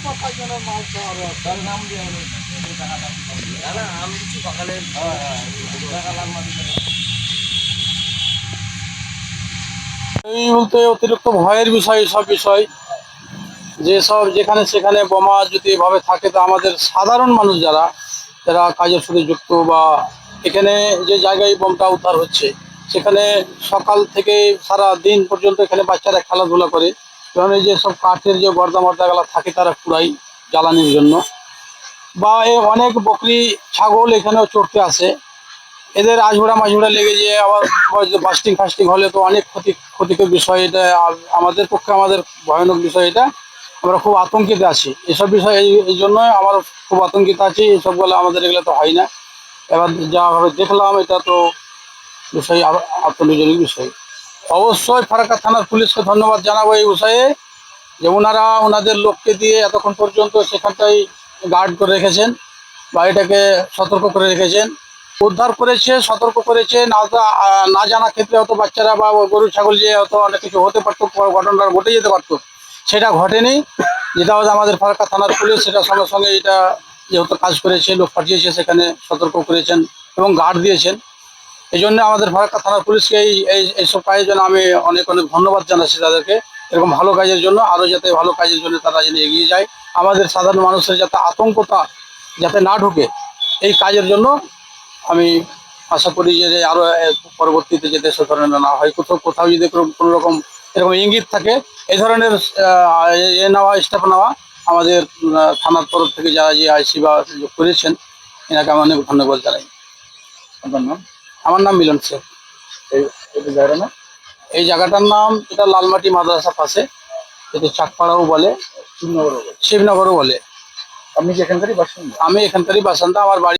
এই বলতে অতিরিক্ত ভয়ের বিষয় সব বিষয়, যেসব যেখানে সেখানে বোমা যদি এভাবে থাকে তো আমাদের সাধারণ মানুষ যারা যারা কাজের সাথে যুক্ত বা এখানে যে জায়গায় বোমটা উদ্ধার হচ্ছে সেখানে সকাল থেকে সারা দিন পর্যন্ত এখানে বাচ্চারা খেলাধুলা করে, কারণ এই যে সব কাঠের যে গর্দা মর্দাগুলো থাকে তারা পুরাই জ্বালানির জন্য, বা অনেক বকরি ছাগল এখানেও চড়তে আসে, এদের আঝুড়া মাঝুড়া লেগে যেয়ে আবার বাস্টিং ফাস্টিং হলে তো অনেক ক্ষতিকর বিষয় এটা। আমাদের পক্ষে আমাদের ভয়ানক বিষয় এটা, আমরা খুব আতঙ্কিত আছি এসব বিষয়। এই জন্যই আমার খুব আতঙ্কিত আছি, এসব বলে আমাদের এগুলো তো হয় না। এবার যাভাবে দেখলাম এটা তো বিষয় আতঙ্কজনক বিষয়। অবশ্যই ফারাক্কা থানার পুলিশকে ধন্যবাদ জানাবো এই বিষয়ে, যে ওনারা ওনাদের লোককে দিয়ে এতক্ষণ পর্যন্ত সেখানটাই গার্ড করে রেখেছেন বা এটাকে সতর্ক করে রেখেছেন, উদ্ধার করেছে, সতর্ক করেছে। না জানা ক্ষেত্রে হয়তো বাচ্চারা বা গরু ছাগল যে হয়তো অনেক কিছু হতে পারতো, ঘটনাটা ঘটে যেতে পারতো, সেটা ঘটেনি। যেটা হচ্ছে আমাদের ফারাক্কা থানার পুলিশ সেটা সঙ্গে সঙ্গে এটা যেহেতু কাজ করেছে, লোক পাঠিয়েছে সেখানে সতর্ক করেছেন এবং গার্ড দিয়েছেন। এই জন্য আমাদের ফারাক্কা থানার পুলিশকে এইসব কাজের জন্য আমি অনেক অনেক ধন্যবাদ জানাচ্ছি তাদেরকে। এরকম ভালো কাজের জন্য আরও যাতে ভালো কাজের জন্য তারা যেন এগিয়ে যায়, আমাদের সাধারণ মানুষের যাতে আতঙ্কতা যাতে না ঢুকে, এই কাজের জন্য আমি আশা করি যে আরও পরবর্তীতে যাতে সে ধরনের না হয়। কোথাও যদি কোনো রকম এরকম ইঙ্গিত থাকে এই ধরনের নেওয়া স্টেপ নেওয়া, আমাদের থানার তরফ থেকে যারা যে আইসি বা করেছেন এনাকে আমি অনেক ধন্যবাদ জানাই। আপনার নাম? আমার নাম মিলন শেখ। এই জায়গাটার নাম? এই জায়গাটার নাম এটা লালমাটি মাদ্রাসা পাশে, এটা চাকপাড়াও বলে, শিবনগরও বলে। আপনি কি এখানকারই বাসিন্দা? আমি এখানকারই বাসিন্দা, আমার বাড়ি